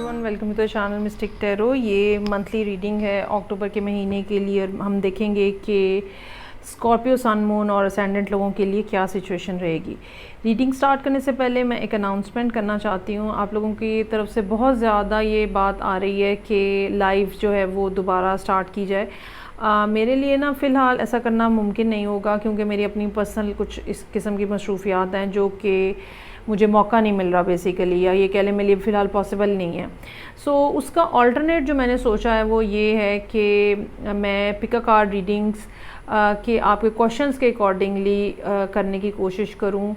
Everyone, welcome to the channel mystic tarot. ये monthly reading है October के महीने के लिए। हम देखेंगे कि स्कॉर्पियो, सन, मून और असेंडेंट लोगों के लिए क्या सिचुएशन रहेगी। रीडिंग स्टार्ट करने से पहले मैं एक अनाउंसमेंट करना चाहती हूँ। आप लोगों की तरफ से बहुत ज़्यादा ये बात आ रही है कि लाइव जो है वो दोबारा स्टार्ट की जाए। मेरे लिए ना फ़िलहाल ऐसा करना मुमकिन नहीं होगा, क्योंकि मेरी अपनी पर्सनल कुछ इस किस्म की मसरूफियात हैं जो कि मुझे मौका नहीं मिल रहा बेसिकली, या ये कह लें मेरे लिए फ़िलहाल पॉसिबल नहीं है। उसका अल्टरनेट जो मैंने सोचा है वो ये है कि मैं पिक अ कार्ड रीडिंग्स कि आपके क्वेश्चंस के अकॉर्डिंगली करने की कोशिश करूं।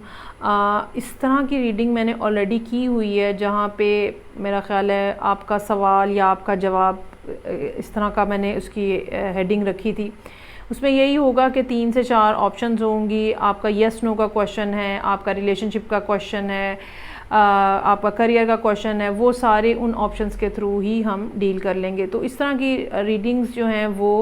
इस तरह की रीडिंग मैंने ऑलरेडी की हुई है, जहां पे मेरा ख़्याल है आपका सवाल या आपका जवाब, इस तरह का मैंने उसकी हेडिंग रखी थी। उसमें यही होगा कि 3 से 4 ऑप्शंस होंगी। आपका येस नो का क्वेश्चन है, आपका रिलेशनशिप का क्वेश्चन है, आपका करियर का क्वेश्चन है। वो सारे उन ऑप्शंस के थ्रू ही हम डील कर लेंगे। तो इस तरह की रीडिंग्स जो हैं वो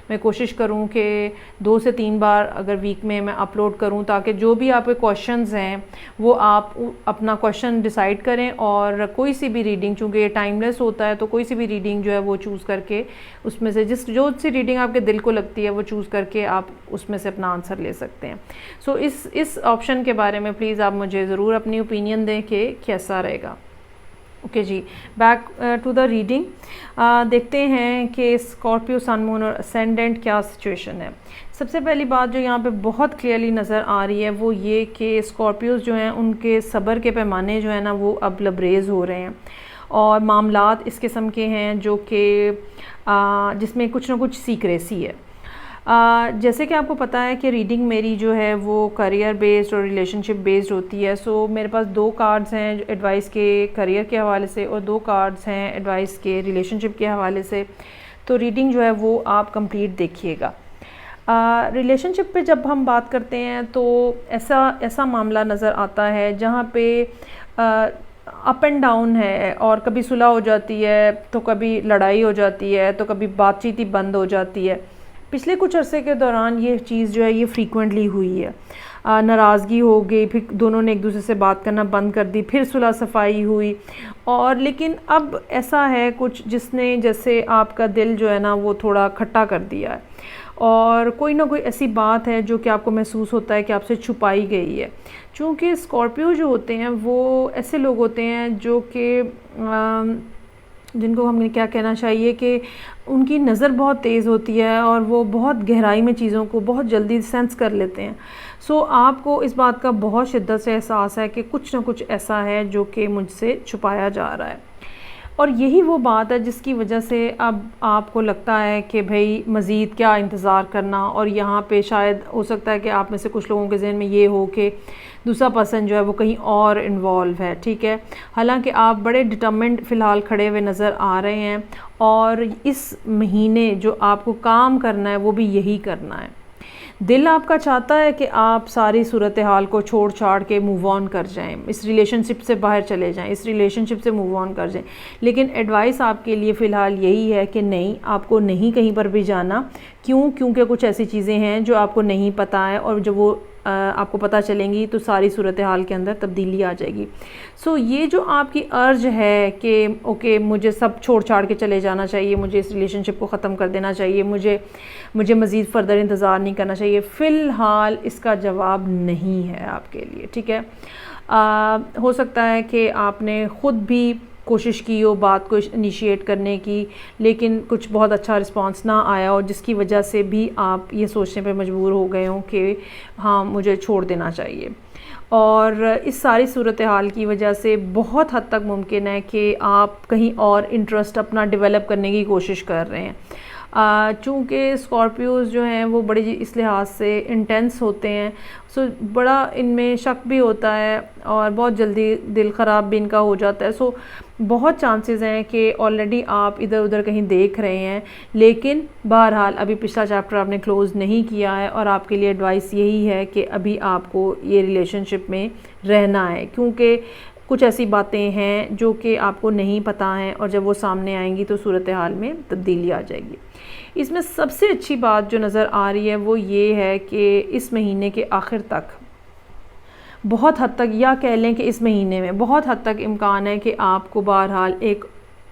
मैं कोशिश करूं कि 2 से 3 बार अगर वीक में मैं अपलोड करूं, ताकि जो भी आपके क्वेश्चंस हैं वो आप अपना क्वेश्चन डिसाइड करें, और कोई सी भी रीडिंग, चूँकि ये टाइमलेस होता है, तो कोई सी भी रीडिंग जो है वो चूज़ करके उसमें से जो सी रीडिंग आपके दिल को लगती है वो चूज़ करके आप उसमें से अपना आंसर ले सकते हैं। इस ऑप्शन के बारे में प्लीज़ आप मुझे ज़रूर अपनी ओपिनियन दें कि कैसा रहेगा। ओके जी, बैक टू द रीडिंग। देखते हैं कि स्कॉर्पियो, सन, मून और असेंडेंट क्या सिचुएशन है। सबसे पहली बात जो यहाँ पे बहुत क्लियरली नज़र आ रही है वो ये कि स्कॉर्पियोज जो हैं उनके सब्र के पैमाने जो है ना वो अब लबरेज़ हो रहे हैं, और मामलात इस किस्म के हैं जो कि जिसमें कुछ ना कुछ सीक्रेसी है। जैसे कि आपको पता है कि रीडिंग मेरी जो है वो करियर बेस्ड और रिलेशनशिप बेस्ड होती है। मेरे पास 2 कार्ड्स हैं एडवाइस के करियर के हवाले से, और 2 कार्ड्स हैं एडवाइस के रिलेशनशिप के हवाले से। तो रीडिंग जो है वो आप कंप्लीट देखिएगा। रिलेशनशिप पे जब हम बात करते हैं तो ऐसा मामला नज़र आता है जहाँ पे अप एंड डाउन है, और कभी सुलह हो जाती है तो कभी लड़ाई हो जाती है, तो कभी बातचीत ही बंद हो जाती है। पिछले कुछ अरसे के दौरान ये चीज़ जो है ये फ्रीक्वेंटली हुई है। नाराज़गी हो गई, फिर दोनों ने एक दूसरे से बात करना बंद कर दी, फिर सुलह सफाई हुई, और लेकिन अब ऐसा है कुछ जिसने जैसे आपका दिल जो है ना वो थोड़ा खट्टा कर दिया है, और कोई ना कोई ऐसी बात है जो कि आपको महसूस होता है कि आपसे छुपाई गई है। चूँकि स्कॉर्पियो जो होते हैं वो ऐसे लोग होते हैं जो कि जिनको हमें क्या कहना चाहिए कि उनकी नज़र बहुत तेज़ होती है, और वो बहुत गहराई में चीज़ों को बहुत जल्दी सेंस कर लेते हैं। आपको इस बात का बहुत शिद्दत से एहसास है कि कुछ ना कुछ ऐसा है जो कि मुझसे छुपाया जा रहा है, और यही वो बात है जिसकी वजह से अब आपको लगता है कि भाई मज़ीद क्या इंतज़ार करना। और यहाँ पे शायद हो सकता है कि आप में से कुछ लोगों के ज़हन में ये हो कि दूसरा पर्सन जो है वो कहीं और इन्वॉल्व है, ठीक है। हालांकि आप बड़े डिटरमिन्ड फ़िलहाल खड़े हुए नज़र आ रहे हैं, और इस महीने जो आपको काम करना है वो भी यही करना है। दिल आपका चाहता है कि आप सारी सूरत हाल को छोड़ छाड़ के मूव ऑन कर जाएं, इस रिलेशनशिप से बाहर चले जाएं, इस रिलेशनशिप से मूव ऑन कर जाएं। लेकिन एडवाइस आपके लिए फ़िलहाल यही है कि नहीं, आपको नहीं कहीं पर भी जाना। क्योंकि कुछ ऐसी चीज़ें हैं जो आपको नहीं पता है, और जब वो आपको पता चलेंगी तो सारी सूरत हाल के अंदर तब्दीली आ जाएगी। ये जो आपकी अर्ज है कि ओके मुझे सब छोड़ छाड़ के चले जाना चाहिए, मुझे इस रिलेशनशिप को ख़त्म कर देना चाहिए, मुझे मज़ीद फ़र्दर इंतज़ार नहीं करना चाहिए, फ़िलहाल इसका जवाब नहीं है आपके लिए, ठीक है। हो सकता है कि आपने ख़ुद भी कोशिश की हो बात को इनिशिएट करने की, लेकिन कुछ बहुत अच्छा रिस्पांस ना आया हो, जिसकी वजह से भी आप ये सोचने पे मजबूर हो गए हो कि हाँ मुझे छोड़ देना चाहिए। और इस सारी सूरत हाल की वजह से बहुत हद तक मुमकिन है कि आप कहीं और इंटरेस्ट अपना डेवलप करने की कोशिश कर रहे हैं। चूँकि स्कॉर्पियोज़ जो हैं वो बड़ी इस लिहाज से इंटेंस होते हैं, बड़ा इनमें शक भी होता है, और बहुत जल्दी दिल ख़राब भी इनका हो जाता है। बहुत चांसेस हैं कि ऑलरेडी आप इधर उधर कहीं देख रहे हैं, लेकिन बहरहाल अभी पिछला चैप्टर आपने क्लोज़ नहीं किया है, और आपके लिए एडवाइस यही है कि अभी आपको ये रिलेशनशिप में रहना है, क्योंकि कुछ ऐसी बातें हैं जो कि आपको नहीं पता हैं, और जब वो सामने आएंगी तो सूरत हाल में तब्दीली आ जाएगी। इसमें सबसे अच्छी बात जो नज़र आ रही है वो ये है कि इस महीने के आखिर तक बहुत हद तक, या कह लें कि इस महीने में बहुत हद तक इम्कान है कि आपको बहरहाल एक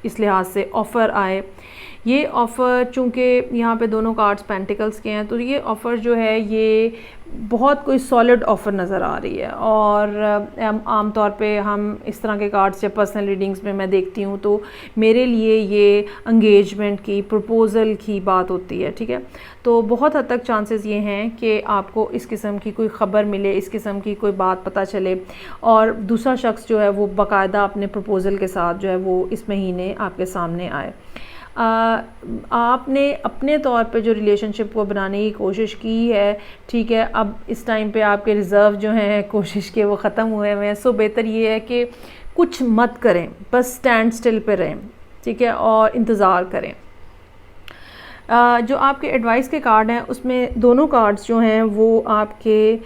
इस लिहाज से ऑफ़र आए। ये ऑफ़र चूँकि यहाँ पे दोनों कार्ड्स पेंटिकल्स के हैं, तो ये ऑफ़र जो है ये बहुत कोई सॉलिड ऑफ़र नज़र आ रही है। और आम तौर पे हम इस तरह के कार्ड्स जब पर्सनल रीडिंग्स में मैं देखती हूँ तो मेरे लिए ये एंगेजमेंट की, प्रपोज़ल की बात होती है, ठीक है। तो बहुत हद तक चांसेस ये हैं कि आपको इस किस्म की कोई ख़बर मिले, इस किस्म की कोई बात पता चले और दूसरा शख्स जो है वो बाकायदा अपने प्रपोज़ल के साथ जो है वो इस महीने आपके सामने आए। आपने अपने तौर पे जो रिलेशनशिप को बनाने की कोशिश की है, ठीक है, अब इस टाइम पे आपके रिज़र्व जो हैं कोशिश के वो ख़त्म हुए हैं। सो बेहतर ये है कि कुछ मत करें, बस स्टैंड स्टिल पे रहें, ठीक है, और इंतज़ार करें। जो आपके एडवाइस के कार्ड हैं उसमें दोनों कार्ड्स जो हैं वो आपके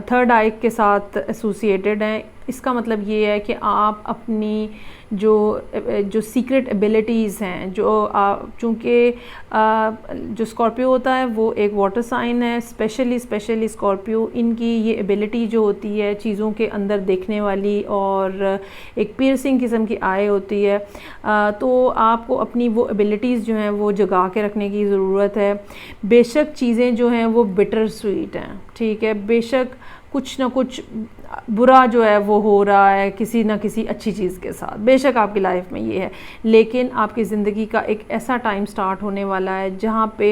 थर्ड आई के साथ एसोसिएटेड हैं। इसका मतलब ये है कि आप अपनी जो सीक्रेट एबिलिटीज़ हैं, जो चूँकि जो स्कॉर्पियो होता है वो एक वाटर साइन है, स्पेशली स्कॉर्पियो, इनकी ये एबिलिटी जो होती है चीज़ों के अंदर देखने वाली और एक पियर्सिंग किस्म की आई होती है। तो आपको अपनी वो एबिलिटीज़ जो हैं वो जगा के रखने की ज़रूरत है। बेशक चीज़ें जो हैं वो बिटर स्वीट हैं, ठीक है, बेशक कुछ ना कुछ बुरा जो है वो हो रहा है किसी ना किसी अच्छी चीज़ के साथ, बेशक आपकी लाइफ में ये है, लेकिन आपकी ज़िंदगी का एक ऐसा टाइम स्टार्ट होने वाला है जहाँ पे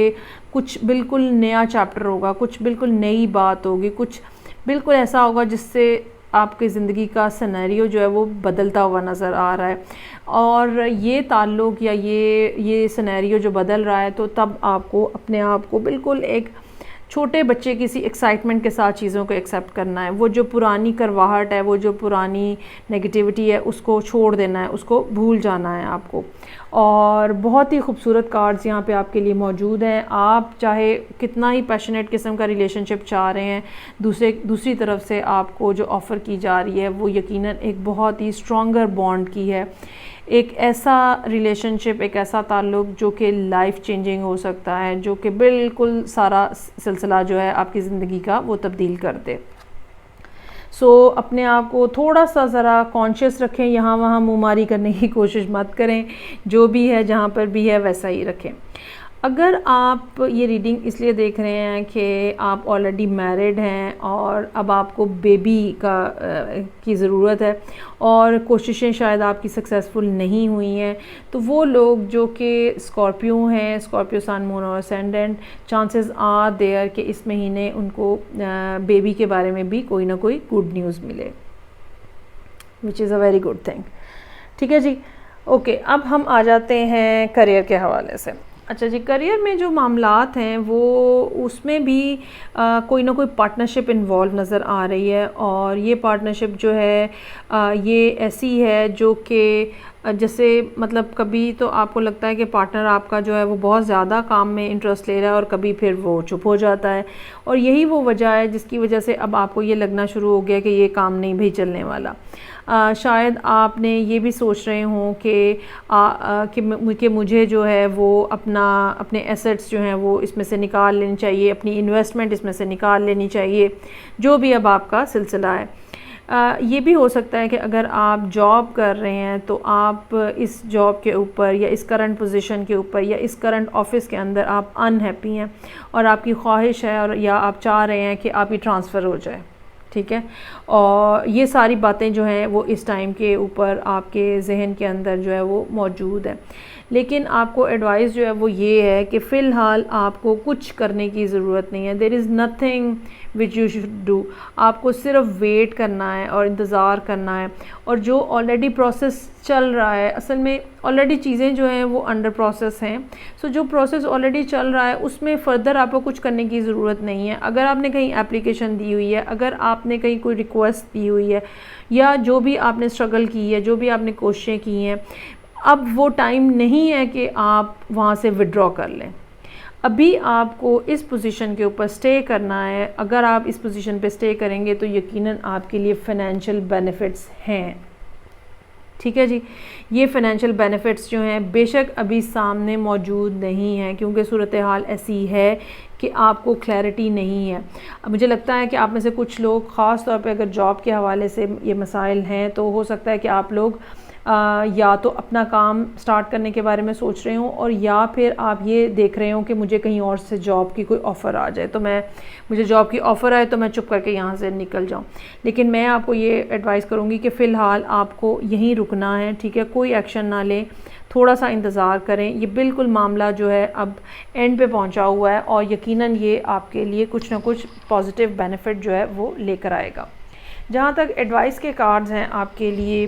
कुछ बिल्कुल नया चैप्टर होगा, कुछ बिल्कुल नई बात होगी, कुछ बिल्कुल ऐसा होगा जिससे आपकी ज़िंदगी का सिनेरियो जो है वो बदलता हुआ नज़र आ रहा है। और ये ताल्लुक़ या ये सिनेरियो जो बदल रहा है, तो तब आपको अपने आप को बिल्कुल एक छोटे बच्चे किसी एक्साइटमेंट के साथ चीज़ों को एक्सेप्ट करना है। वो जो पुरानी करवाहट है, वो जो पुरानी नेगेटिविटी है, उसको छोड़ देना है, उसको भूल जाना है आपको। और बहुत ही खूबसूरत कार्ड्स यहाँ पे आपके लिए मौजूद हैं। आप चाहे कितना ही पैशनेट किस्म का रिलेशनशिप चाह रहे हैं, दूसरी तरफ से आपको जो ऑफ़र की जा रही है वो यकीनन एक बहुत ही स्ट्रॉन्गर बॉन्ड की है। एक ऐसा रिलेशनशिप, एक ऐसा ताल्लुक़ जो कि लाइफ चेंजिंग हो सकता है, जो कि बिल्कुल सारा सिलसिला जो है आपकी ज़िंदगी का वो तब्दील कर दे। सो अपने आप को थोड़ा सा ज़रा कॉन्शियस रखें, यहाँ वहाँ मुँहमारी करने की कोशिश मत करें, जो भी है जहाँ पर भी है वैसा ही रखें। अगर आप ये रीडिंग इसलिए देख रहे हैं कि आप ऑलरेडी मैरिड हैं और अब आपको बेबी की ज़रूरत है और कोशिशें शायद आपकी सक्सेसफुल नहीं हुई हैं, तो वो लोग जो कि स्कॉर्पियो हैं, स्कॉर्पियो सन मून और असेंडेंट, चांसेस आर देयर कि इस महीने उनको बेबी के बारे में भी कोई ना कोई गुड न्यूज़ मिले, which is a very good thing. ठीक है जी, ओके। अब हम आ जाते हैं करियर के हवाले से। अच्छा जी, करियर में जो मामलात हैं वो उसमें भी कोई ना कोई पार्टनरशिप इन्वॉल्व नज़र आ रही है। और ये पार्टनरशिप जो है ये ऐसी है जो कि जैसे मतलब कभी तो आपको लगता है कि पार्टनर आपका जो है वो बहुत ज़्यादा काम में इंटरेस्ट ले रहा है और कभी फिर वो चुप हो जाता है। और यही वो वजह है जिसकी वजह से अब आपको ये लगना शुरू हो गया कि ये काम नहीं भी चलने वाला। शायद आपने ये भी सोच रहे हों कि मुझे जो है वो अपने एसेट्स जो हैं वो इसमें से निकाल लेनी चाहिए, अपनी इन्वेस्टमेंट इसमें से निकाल लेनी चाहिए, जो भी अब आपका सिलसिला है। ये भी हो सकता है कि अगर आप जॉब कर रहे हैं तो आप इस जॉब के ऊपर या इस करंट पोजीशन के ऊपर या इस करंट ऑफिस के अंदर आप अनहैप्पी हैं और आपकी ख्वाहिश है और या आप चाह रहे हैं कि आप ही ट्रांसफ़र हो जाए। ठीक है, और ये सारी बातें जो हैं वो इस टाइम के ऊपर आपके जहन के अंदर जो है वो मौजूद है। लेकिन आपको एडवाइस जो है वो ये है कि फ़िलहाल आपको कुछ करने की ज़रूरत नहीं है। There is nothing which you should do. आपको सिर्फ वेट करना है और इंतज़ार करना है। और जो ऑलरेडी प्रोसेस चल रहा है, असल में ऑलरेडी चीज़ें जो हैं वो अंडर प्रोसेस हैं। सो जो प्रोसेस ऑलरेडी चल रहा है उसमें फ़र्दर आपको कुछ करने की ज़रूरत नहीं है। अगर आपने कहीं एप्लीकेशन दी हुई है, अगर आपने कहीं कोई रिक्वेस्ट दी हुई है या जो भी आपने स्ट्रगल की है, जो भी आपने कोशिशें की हैं, अब वो टाइम नहीं है कि आप वहाँ से विड्रॉ कर लें। अभी आपको इस पोजीशन के ऊपर स्टे करना है। अगर आप इस पोजीशन पे स्टे करेंगे तो यकीनन आपके लिए फ़ाइनेंशियल बेनिफिट्स हैं। ठीक है जी, ये फ़ाइनेंशियल बेनिफिट्स जो हैं बेशक अभी सामने मौजूद नहीं हैं क्योंकि सूरत हाल ऐसी है कि आपको क्लैरिटी नहीं है। मुझे लगता है कि आप में से कुछ लोग ख़ास तौर पे अगर जॉब के हवाले से ये मसाइल हैं तो हो सकता है कि आप लोग या तो अपना काम स्टार्ट करने के बारे में सोच रहे हो, और या फिर आप ये देख रहे हो कि मुझे कहीं और से जॉब की कोई ऑफ़र आ जाए, तो मुझे जॉब की ऑफ़र आए तो मैं चुप करके यहाँ से निकल जाऊँ। लेकिन मैं आपको ये एडवाइस करूँगी कि फ़िलहाल आपको यहीं रुकना है, ठीक है, कोई एक्शन ना लें, थोड़ा सा इंतज़ार करें। ये बिल्कुल मामला जो है अब एंड पे पहुंचा हुआ है और यकीनन ये आपके लिए कुछ ना कुछ पॉजिटिव बेनिफिट जो है वो लेकर आएगा। जहाँ तक एडवाइस के कार्ड्स हैं आपके लिए,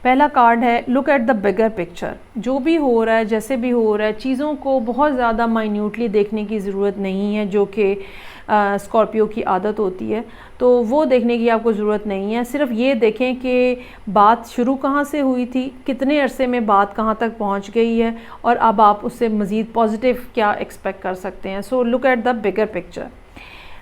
पहला कार्ड है look at the bigger picture. जो भी हो रहा है, जैसे भी हो रहा है, चीज़ों को बहुत ज़्यादा माइन्यूटली देखने की ज़रूरत नहीं है, जो कि स्कॉर्पियो की आदत होती है, तो वो देखने की आपको ज़रूरत नहीं है। सिर्फ ये देखें कि बात शुरू कहाँ से हुई थी, कितने अरसे में बात कहाँ तक पहुँच गई है, और अब आप उससे मज़ीद पॉजिटिव क्या एक्सपेक्ट कर सकते हैं। So look at the bigger picture.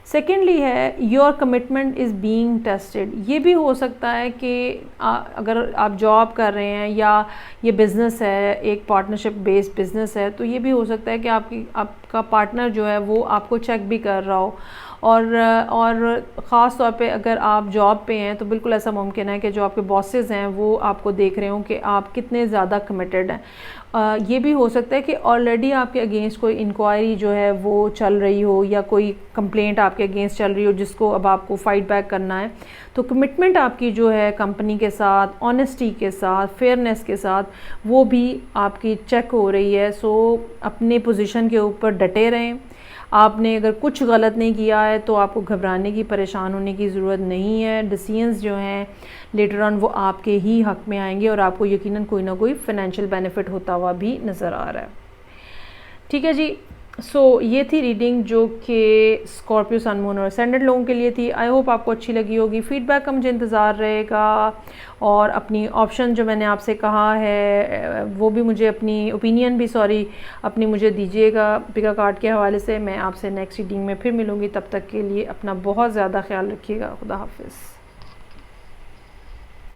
Secondly है your commitment is being tested. ये भी हो सकता है कि अगर आप जॉब कर रहे हैं या ये बिज़नेस है, एक पार्टनरशिप बेस्ड बिज़नेस है, तो ये भी हो सकता है कि आपका पार्टनर जो है वो आपको चेक भी कर रहा हो, और ख़ास तौर पे अगर आप जॉब पे हैं तो बिल्कुल ऐसा मुमकिन है कि जो आपके बॉसेस हैं वो आपको देख रहे हो कि आप कितने ज़्यादा कमिटेड हैं। ये भी हो सकता है कि ऑलरेडी आपके अगेंस्ट कोई इंक्वायरी जो है वो चल रही हो, या कोई कंप्लेंट आपके अगेंस्ट चल रही हो जिसको अब आपको फाइट बैक करना है। तो कमिटमेंट आपकी जो है कंपनी के साथ, ऑनेस्टी के साथ, फेयरनेस के साथ, वो भी आपकी चेक हो रही है। सो अपने पोजीशन के ऊपर डटे रहें। आपने अगर कुछ गलत नहीं किया है तो आपको घबराने की, परेशान होने की ज़रूरत नहीं है। डिसीजंस जो हैं लेटर ऑन वो आपके ही हक़ में आएंगे और आपको यकीनन कोई ना कोई फ़ाइनेंशियल बेनिफिट होता हुआ भी नज़र आ रहा है। ठीक है जी। सो ये थी रीडिंग जो कि स्कॉर्पियो, सन, मून और असेंडेंट लोगों के लिए थी। आई होप आपको अच्छी लगी होगी। फीडबैक का मुझे इंतज़ार रहेगा, और अपनी ऑप्शन जो मैंने आपसे कहा है वो भी मुझे, अपनी ओपिनियन भी अपनी मुझे दीजिएगा पिका कार्ड के हवाले से। मैं आपसे नेक्स्ट रीडिंग में फिर मिलूँगी। तब तक के लिए अपना बहुत ज़्यादा ख्याल रखिएगा। खुदा हाफिज़।